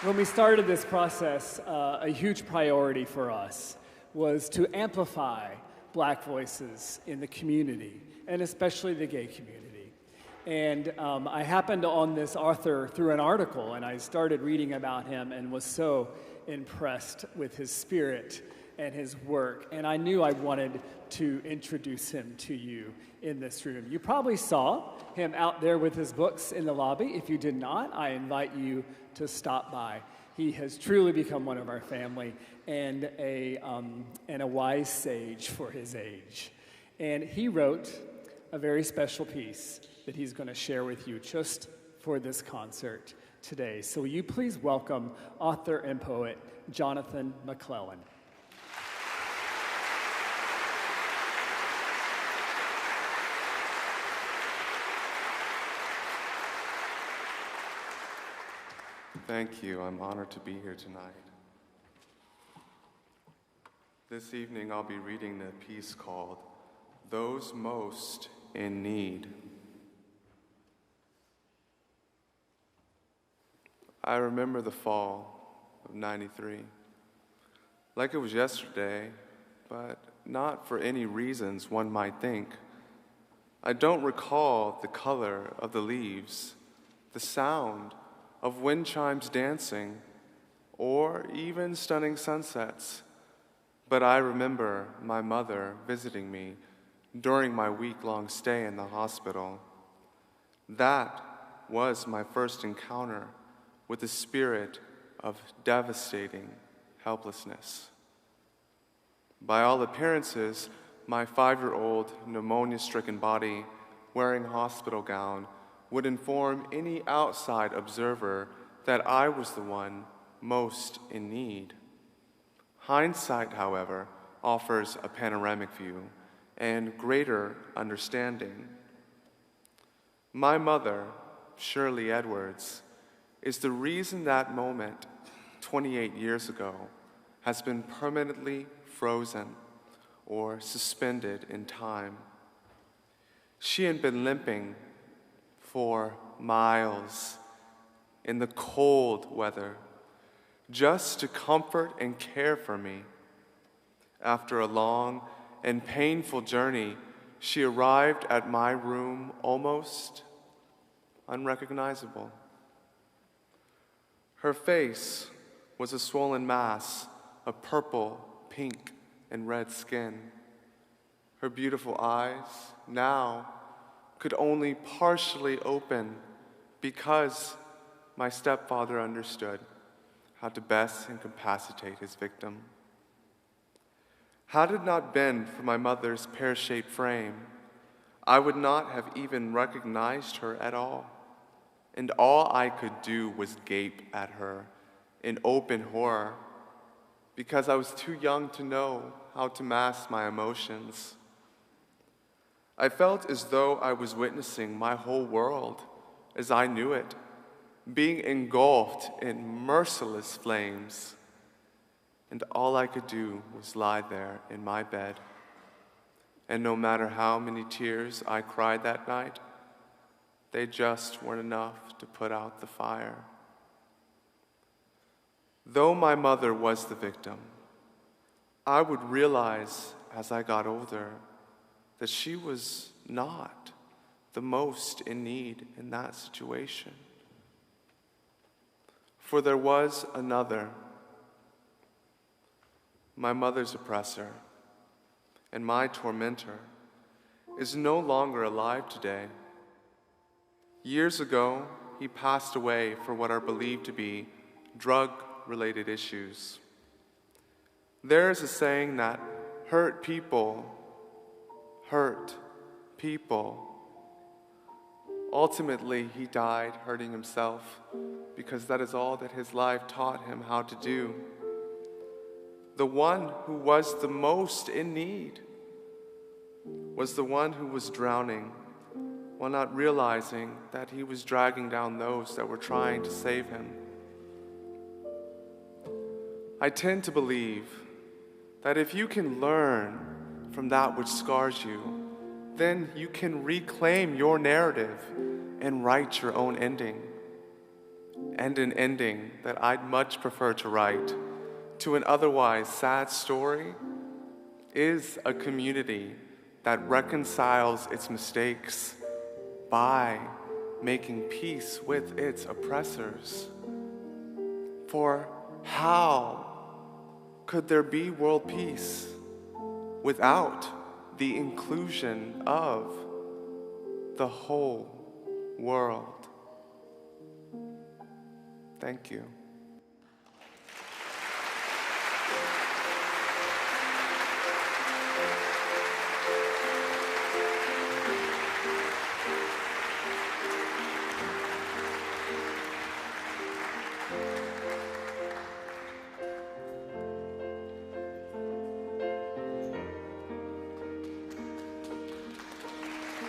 When we started this process, a huge priority for us was to amplify Black voices in the community, and especially the gay community. And I happened on this author through an article, and I started reading about him and was so impressed with his spirit and his work. And I knew I wanted to introduce him to you in this room. You probably saw him out there with his books in the lobby. If you did not, I invite you to stop by. He has truly become one of our family and a wise sage for his age. And he wrote a very special piece that he's going to share with you just for this concert today. So will you please welcome author and poet Jonathon McClellan. Thank you. I'm honored to be here tonight. This evening I'll be reading a piece called Those Most in Need. I remember the fall of '93, like it was yesterday, but not for any reasons one might think. I don't recall the color of the leaves, the sound of wind chimes dancing, or even stunning sunsets. But I remember my mother visiting me during my week-long stay in the hospital. That was my first encounter with the spirit of devastating helplessness. By all appearances, my 5-year-old pneumonia-stricken body, wearing a hospital gown, would inform any outside observer that I was the one most in need. Hindsight, however, offers a panoramic view and greater understanding. My mother, Shirley Edwards, is the reason that moment 28 years ago has been permanently frozen or suspended in time. She had been limping for miles in the cold weather just to comfort and care for me. After a long and painful journey, she arrived at my room almost unrecognizable. Her face was a swollen mass of purple, pink, and red skin. Her beautiful eyes now could only partially open because my stepfather understood how to best incapacitate his victim. Had it not been for my mother's pear-shaped frame, I would not have even recognized her at all, and all I could do was gape at her in open horror because I was too young to know how to mask my emotions. I felt as though I was witnessing my whole world as I knew it, being engulfed in merciless flames, and all I could do was lie there in my bed. And no matter how many tears I cried that night, they just weren't enough to put out the fire. Though my mother was the victim, I would realize as I got older that she was not the most in need in that situation. For there was another, my mother's oppressor, and my tormentor is no longer alive today. Years ago, he passed away for what are believed to be drug-related issues. There is a saying that hurt people hurt people. Ultimately, he died hurting himself because that is all that his life taught him how to do. The one who was the most in need was the one who was drowning while not realizing that he was dragging down those that were trying to save him. I tend to believe that if you can learn from that which scars you, then you can reclaim your narrative and write your own ending. and an ending that I'd much prefer to write to an otherwise sad story is a community that reconciles its mistakes by making peace with its oppressors. For how could there be world peace without the inclusion of the whole world? Thank you.